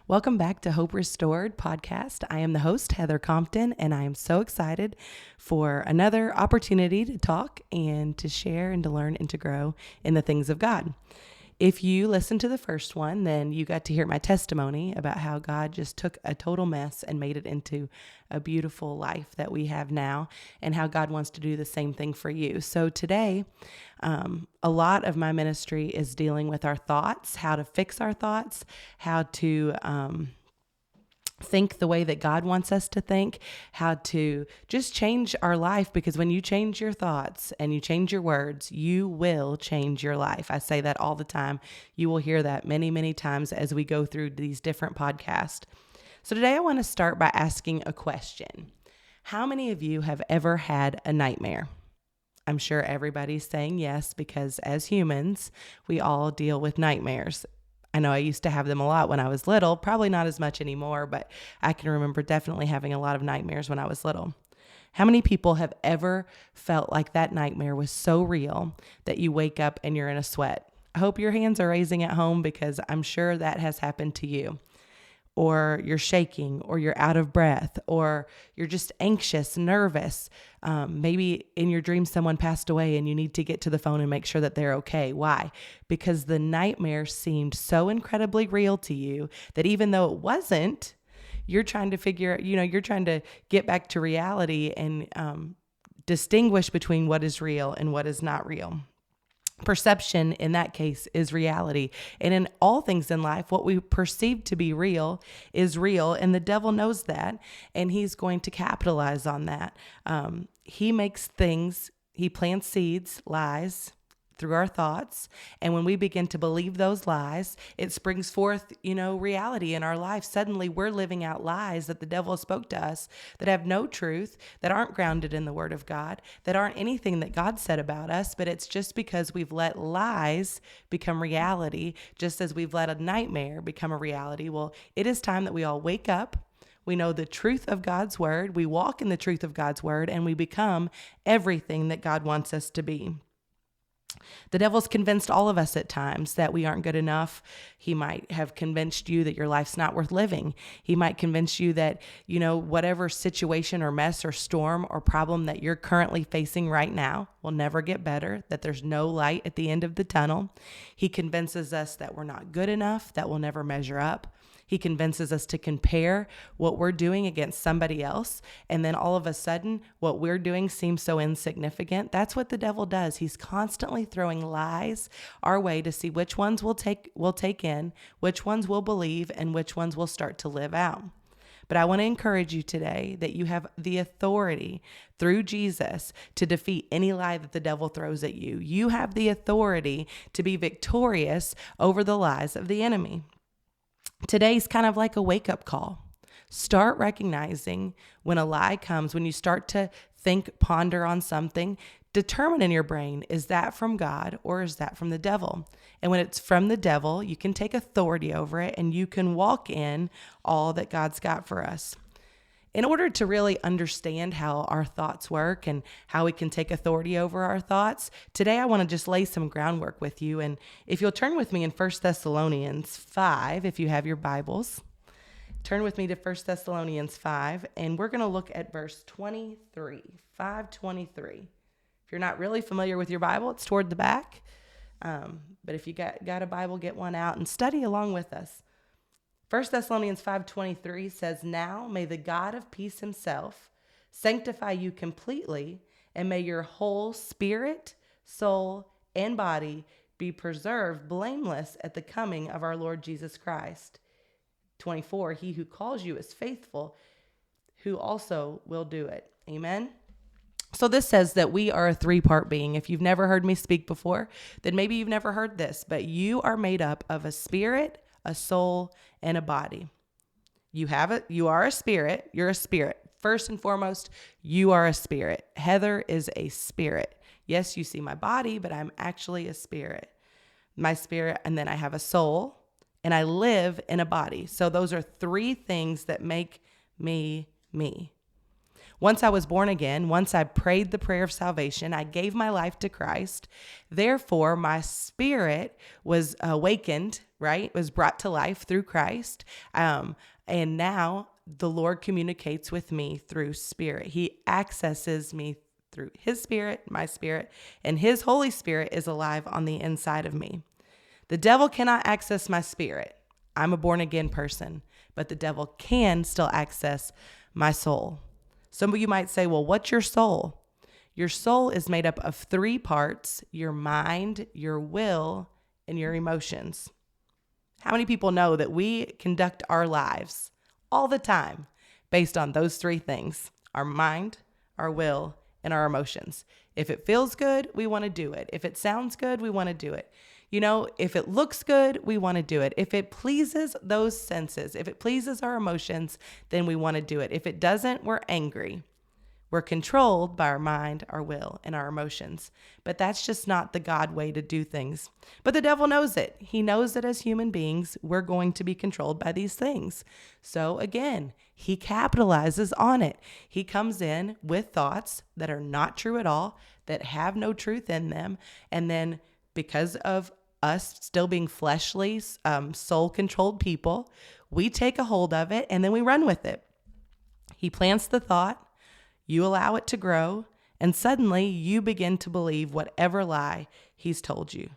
Welcome back to Hope Restored podcast. I am the host, Heather Compton, and I am so excited for another opportunity to talk and to share and to learn and to grow in the things of God. If you listened to the first one, then you got to hear my testimony about how God just took a total mess and made it into a beautiful life that we have now, and how God wants to do the same thing for you. So today, a lot of my ministry is dealing with our thoughts, how to fix our thoughts, how to think the way that God wants us to think, how to just change our life, because when you change your thoughts and you change your words, you will change your life. I say that all the time. You will hear that many, many times as we go through these different podcasts. So today I want to start by asking a question. How many of you have ever had a nightmare? I'm sure everybody's saying yes, because as humans, we all deal with nightmares. I know I used to have them a lot when I was little, probably not as much anymore, but I can remember definitely having a lot of nightmares when I was little. How many people have ever felt like that nightmare was so real that you wake up and you're in a sweat? I hope your hands are raising at home, because I'm sure that has happened to you. Or you're shaking, or you're out of breath, or you're just anxious, nervous. Maybe in your dream someone passed away and you need to get to the phone and make sure that they're okay. Why? Because the nightmare seemed so incredibly real to you that even though it wasn't, you're trying to you're trying to get back to reality and distinguish between what is real and what is not real. Perception in that case is reality. And in all things in life, what we perceive to be real is real. And the devil knows that, and he's going to capitalize on that. He plants seeds, lies, through our thoughts. And when we begin to believe those lies, it springs forth, reality in our life. Suddenly we're living out lies that the devil spoke to us that have no truth, that aren't grounded in the word of God, that aren't anything that God said about us, but it's just because we've let lies become reality, just as we've let a nightmare become a reality. Well, it is time that we all wake up. We know the truth of God's word. We walk in the truth of God's word, and we become everything that God wants us to be. The devil's convinced all of us at times that we aren't good enough. He might have convinced you that your life's not worth living. He might convince you that, whatever situation or mess or storm or problem that you're currently facing right now will never get better, that there's no light at the end of the tunnel. He convinces us that we're not good enough, that we'll never measure up. He convinces us to compare what we're doing against somebody else. And then all of a sudden, what we're doing seems so insignificant. That's what the devil does. He's constantly throwing lies our way to see which ones we'll take in, which ones we'll believe, and which ones we'll start to live out. But I want to encourage you today that you have the authority through Jesus to defeat any lie that the devil throws at you. You have the authority to be victorious over the lies of the enemy. Today's kind of like a wake-up call. Start recognizing when a lie comes, when you start to ponder on something, determine in your brain, is that from God or is that from the devil? And when it's from the devil, you can take authority over it and you can walk in all that God's got for us. In order to really understand how our thoughts work and how we can take authority over our thoughts, today I want to just lay some groundwork with you. And if you'll turn with me in 1 Thessalonians 5, if you have your Bibles, turn with me to 1 Thessalonians 5, and we're going to look at verse 23, 5:23. If you're not really familiar with your Bible, it's toward the back. But if you got a Bible, get one out and study along with us. 1 Thessalonians 5:23 says, "Now may the God of peace himself sanctify you completely, and may your whole spirit, soul, and body be preserved blameless at the coming of our Lord Jesus Christ." 24, "He who calls you is faithful, who also will do it." Amen. So this says that we are a three-part being. If you've never heard me speak before, then maybe you've never heard this, but you are made up of a spirit, a soul, and a body. You are a spirit. You're a spirit. First and foremost, you are a spirit. Heather is a spirit. Yes, you see my body, but I'm actually a spirit. My spirit, and then I have a soul, and I live in a body. So those are three things that make me me. Once I was born again, once I prayed the prayer of salvation, I gave my life to Christ. Therefore, my spirit was awakened, right? Was brought to life through Christ. And now the Lord communicates with me through spirit. He accesses me through his spirit, my spirit, and his Holy Spirit is alive on the inside of me. The devil cannot access my spirit. I'm a born again person, but the devil can still access my soul. Some of you might say, well, what's your soul? Your soul is made up of 3 parts: your mind, your will, and your emotions. How many people know that we conduct our lives all the time based on those 3 things: our mind, our will, and our emotions? If it feels good, we want to do it. If it sounds good, we want to do it. If it looks good, we want to do it. If it pleases those senses, if it pleases our emotions, then we want to do it. If it doesn't, we're angry. We're controlled by our mind, our will, and our emotions. But that's just not the God way to do things. But the devil knows it. He knows that as human beings, we're going to be controlled by these things. So again, he capitalizes on it. He comes in with thoughts that are not true at all, that have no truth in them. And then because of us still being fleshly, soul-controlled people, we take a hold of it and then we run with it. He plants the thought, you allow it to grow, and suddenly you begin to believe whatever lie he's told you.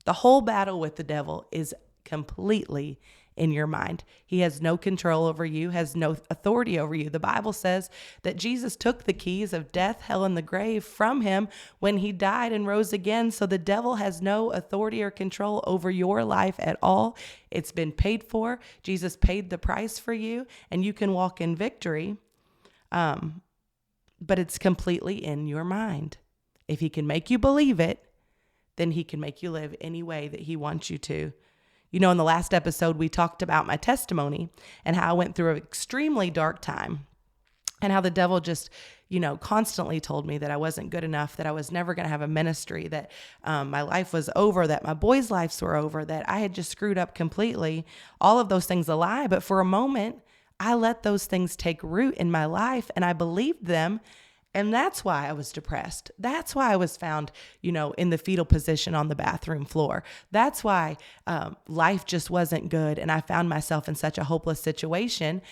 The whole battle with the devil is completely in your mind. He has no control over you, has no authority over you. The Bible says that Jesus took the keys of death, hell, and the grave from him when he died and rose again. So the devil has no authority or control over your life at all. It's been paid for. Jesus paid the price for you, and you can walk in victory. But it's completely in your mind. If he can make you believe it, then he can make you live any way that he wants you to. In the last episode, we talked about my testimony and how I went through an extremely dark time and how the devil just, constantly told me that I wasn't good enough, that I was never going to have a ministry, that my life was over, that my boys' lives were over, that I had just screwed up completely. All of those things a lie. But for a moment, I let those things take root in my life and I believed them. And that's why I was depressed. That's why I was found, in the fetal position on the bathroom floor. That's why life just wasn't good. And I found myself in such a hopeless situation,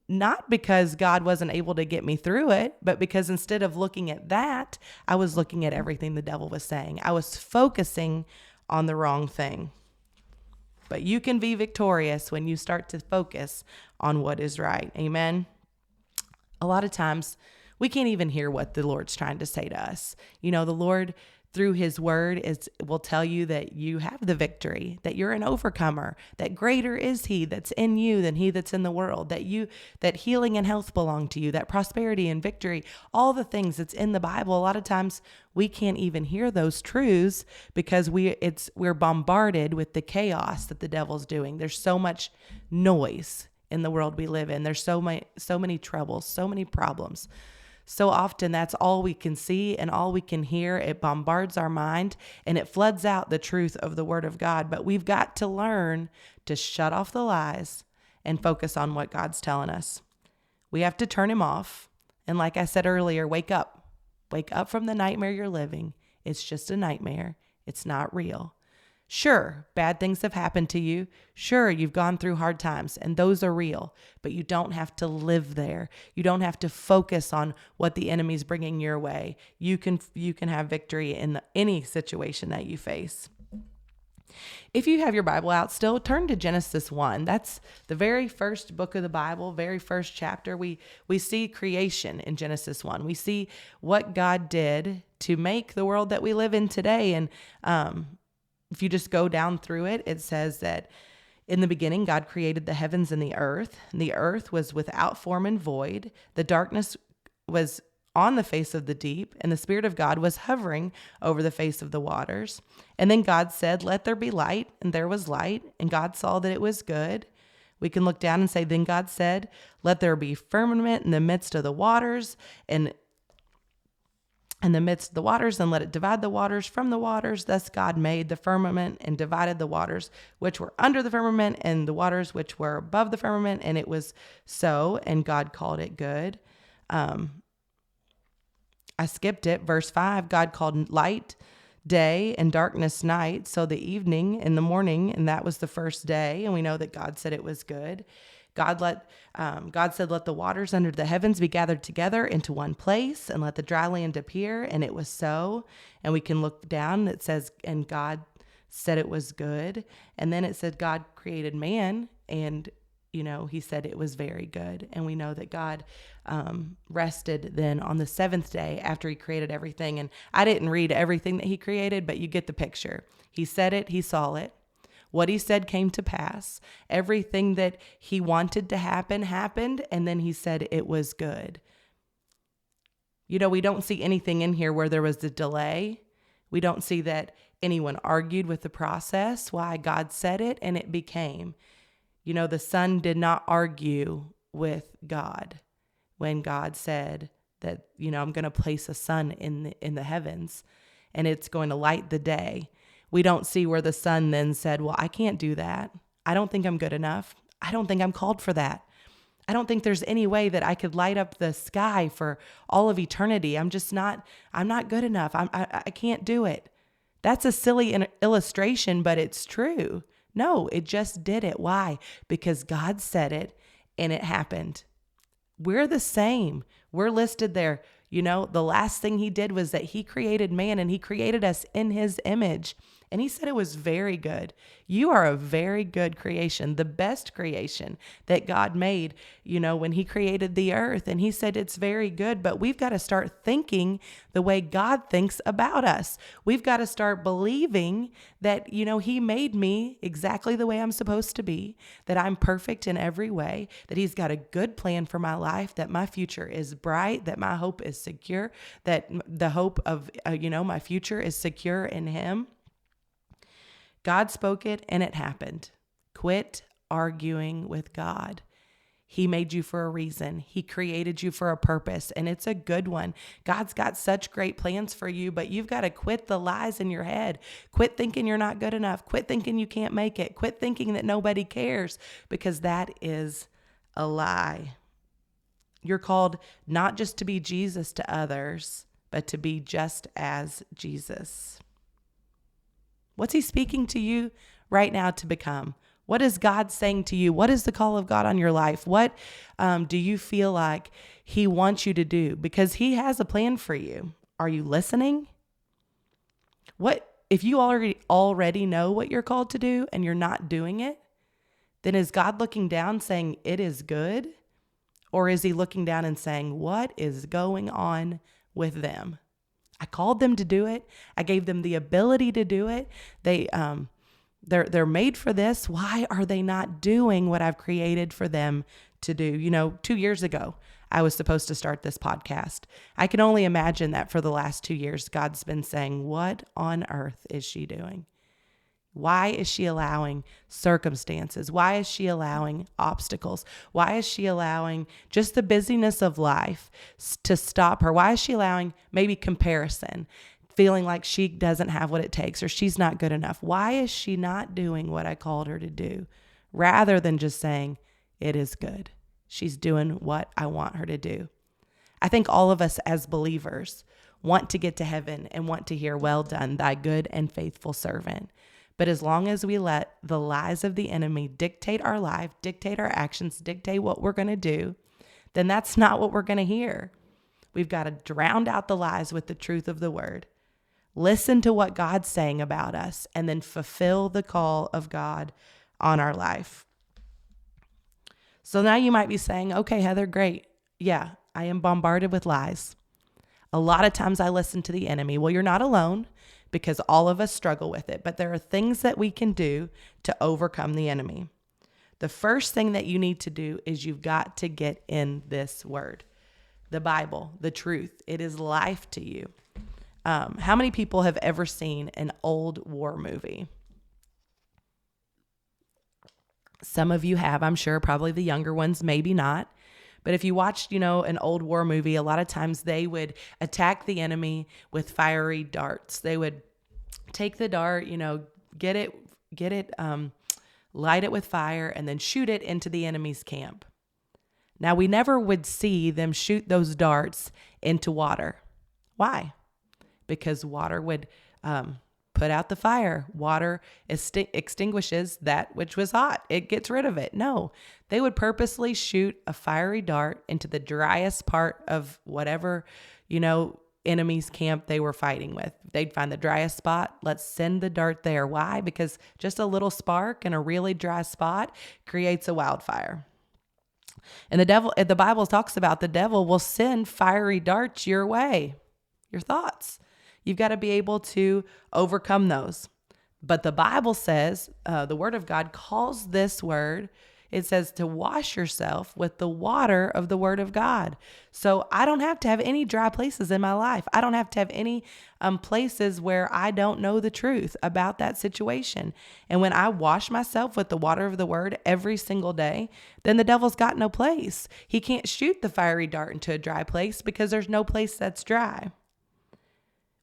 not because God wasn't able to get me through it, but because instead of looking at that, I was looking at everything the devil was saying. I was focusing on the wrong thing. But you can be victorious when you start to focus on what is right. Amen. A lot of times, we can't even hear what the Lord's trying to say to us. The Lord, through his word, will tell you that you have the victory, that you're an overcomer, that greater is he that's in you than he that's in the world, that healing and health belong to you, that prosperity and victory, all the things that's in the Bible. A lot of times we can't even hear those truths because we're bombarded with the chaos that the devil's doing. There's so much noise in the world we live in. There's so many troubles, so many problems. So often that's all we can see and all we can hear. It bombards our mind and it floods out the truth of the Word of God. But we've got to learn to shut off the lies and focus on what God's telling us. We have to turn him off. And like I said earlier, wake up. Wake up from the nightmare you're living. It's just a nightmare. It's not real. Sure, bad things have happened to you. Sure, you've gone through hard times, and those are real, but you don't have to live there. You don't have to focus on what the enemy's bringing your way. You can have victory in any situation that you face. If you have your Bible out still, turn to Genesis 1. That's the very first book of the Bible, very first chapter. We see creation in Genesis 1. We see what God did to make the world that we live in today. And if you just go down through it, it says that in the beginning, God created the heavens and the earth. And the earth was without form and void. The darkness was on the face of the deep, and the Spirit of God was hovering over the face of the waters. And then God said, "Let there be light," and there was light, and God saw that it was good. We can look down and say, then God said, "Let there be firmament in the midst of the waters, and in the midst of the waters, and let it divide the waters from the waters. Thus God made the firmament and divided the waters which were under the firmament and the waters which were above the firmament, and it was so, and God called it good." I skipped it. Verse 5, God called light day and darkness night. So the evening and the morning, and that was the first day. And we know that God said it was good. God said, let the waters under the heavens be gathered together into one place and let the dry land appear. And it was so. And we can look down. It says, and God said it was good. And then it said God created man, and he said it was very good. And we know that God rested then on the seventh day after he created everything. And I didn't read everything that he created, but you get the picture. He said it, he saw it. What he said came to pass. Everything that he wanted to happen happened, and then he said it was good. We don't see anything in here where there was a delay. We don't see that anyone argued with the process, why God said it, and it became. The Son did not argue with God when God said that, I'm going to place a sun in the heavens and it's going to light the day. We don't see where the Son then said, well, I can't do that. I don't think I'm good enough. I don't think I'm called for that. I don't think there's any way that I could light up the sky for all of eternity. I'm not good enough. I can't do it. That's a silly illustration, but it's true. No, it just did it. Why? Because God said it and it happened. We're the same. We're listed there. The last thing he did was that he created man, and he created us in his image. And he said it was very good. You are a very good creation, the best creation that God made, when he created the earth. And he said it's very good, but we've got to start thinking the way God thinks about us. We've got to start believing that, he made me exactly the way I'm supposed to be, that I'm perfect in every way, that he's got a good plan for my life, that my future is bright, that my hope is secure, that the hope of, my future is secure in him. God spoke it and it happened. Quit arguing with God. He made you for a reason. He created you for a purpose, and it's a good one. God's got such great plans for you, but you've got to quit the lies in your head. Quit thinking you're not good enough. Quit thinking you can't make it. Quit thinking that nobody cares, because that is a lie. You're called not just to be Jesus to others, but to be just as Jesus. What's he speaking to you right now to become? What is God saying to you? What is the call of God on your life? What do you feel like he wants you to do? Because he has a plan for you. Are you listening? What if you already know what you're called to do and you're not doing it? Then is God looking down saying it is good? Or is he looking down and saying, what is going on with them? I called them to do it. I gave them the ability to do it. They're made for this. Why are they not doing what I've created for them to do? 2 years ago, I was supposed to start this podcast. I can only imagine that for the last 2 years, God's been saying, what on earth is she doing? Why is she allowing circumstances? Why is she allowing obstacles? Why is she allowing just the busyness of life to stop her? Why is she allowing maybe comparison, feeling like she doesn't have what it takes or she's not good enough? Why is she not doing what I called her to do, rather than just saying, it is good? She's doing what I want her to do. I think all of us as believers want to get to heaven and want to hear, well done, thy good and faithful servant. But as long as we let the lies of the enemy dictate our life, dictate our actions, dictate what we're going to do, then that's not what we're going to hear. We've got to drown out the lies with the truth of the word. Listen to what God's saying about us, and then fulfill the call of God on our life. So now you might be saying, okay, Heather, great. Yeah, I am bombarded with lies. A lot of times I listen to the enemy. Well, you're not alone, because all of us struggle with it. But there are things that we can do to overcome the enemy. The first thing that you need to do is you've got to get in this word, the Bible, the truth. It is life to you. How many people have ever seen an old war movie? Some of you have, I'm sure, probably the younger ones, maybe not. But if you watched, an old war movie, a lot of times they would attack the enemy with fiery darts. They would take the dart, get it, light it with fire, and then shoot it into the enemy's camp. Now, we never would see them shoot those darts into water. Why? Because water would put out the fire. Water extinguishes that which was hot. It gets rid of it. No, they would purposely shoot a fiery dart into the driest part of whatever, enemy's camp they were fighting with. They'd find the driest spot. Let's send the dart there. Why? Because just a little spark in a really dry spot creates a wildfire. And the Bible talks about the devil will send fiery darts your way, your thoughts. You've got to be able to overcome those. But the Bible says, the Word of God calls this word, it says to wash yourself with the water of the Word of God. So I don't have to have any dry places in my life. I don't have to have any places where I don't know the truth about that situation. And when I wash myself with the water of the Word every single day, then the devil's got no place. He can't shoot the fiery dart into a dry place because there's no place that's dry.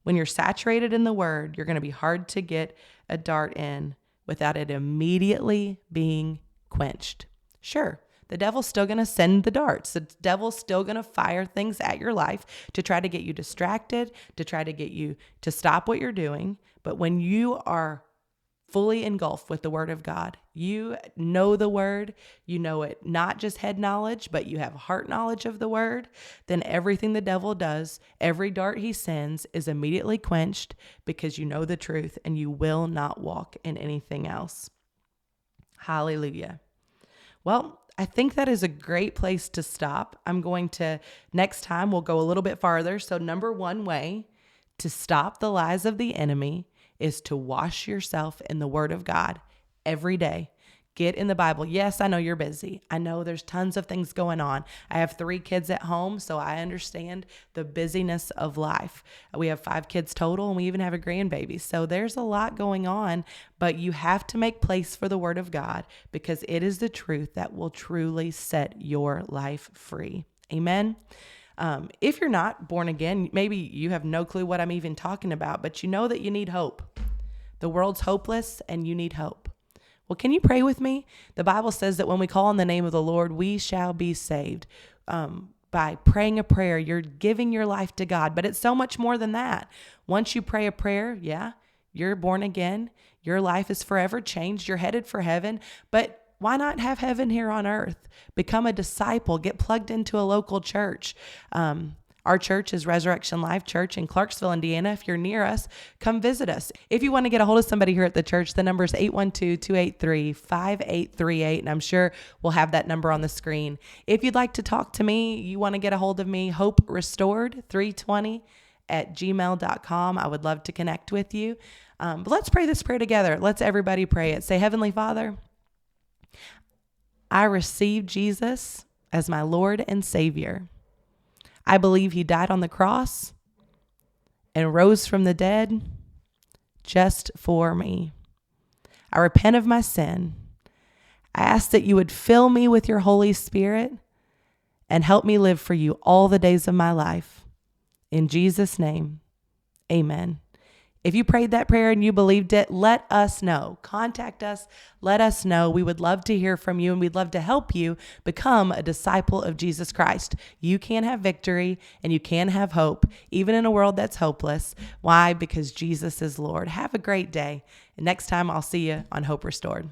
When you're saturated in the Word, you're going to be hard to get a dart in without it immediately being quenched. Sure, the devil's still going to send the darts. The devil's still going to fire things at your life to try to get you distracted, to try to get you to stop what you're doing. But when you are fully engulfed with the Word of God, you know the Word, you know it not just head knowledge, but you have heart knowledge of the Word, then everything the devil does, every dart he sends is immediately quenched because you know the truth and you will not walk in anything else. Hallelujah. Well, I think that is a great place to stop. Next time we'll go a little bit farther. So number one way to stop the lies of the enemy is to wash yourself in the Word of God every day. Get in the Bible. Yes, I know you're busy. I know there's tons of things going on. I have 3 kids at home, so I understand the busyness of life. We have 5 kids total, and we even have a grandbaby. So there's a lot going on, but you have to make place for the Word of God because it is the truth that will truly set your life free. Amen. If you're not born again, maybe you have no clue what I'm even talking about, but you know that you need hope. The world's hopeless and you need hope. Well, can you pray with me? The Bible says that when we call on the name of the Lord, we shall be saved. By praying a prayer, you're giving your life to God, but it's so much more than that. Once you pray a prayer, you're born again. Your life is forever changed. You're headed for heaven, but why not have heaven here on earth? Become a disciple, get plugged into a local church. Our church is Resurrection Life Church in Clarksville, Indiana. If you're near us, come visit us. If you want to get a hold of somebody here at the church, the number is 812-283-5838, and I'm sure we'll have that number on the screen. If you'd like to talk to me, you want to get a hold of me, hoperestored320@gmail.com. I would love to connect with you. But let's pray this prayer together. Let's everybody pray it. Say, Heavenly Father, I receive Jesus as my Lord and Savior. I believe he died on the cross and rose from the dead just for me. I repent of my sin. I ask that you would fill me with your Holy Spirit and help me live for you all the days of my life. In Jesus' name, amen. If you prayed that prayer and you believed it, let us know. Contact us. Let us know. We would love to hear from you, and we'd love to help you become a disciple of Jesus Christ. You can have victory and you can have hope, even in a world that's hopeless. Why? Because Jesus is Lord. Have a great day. And next time I'll see you on Hope Restored.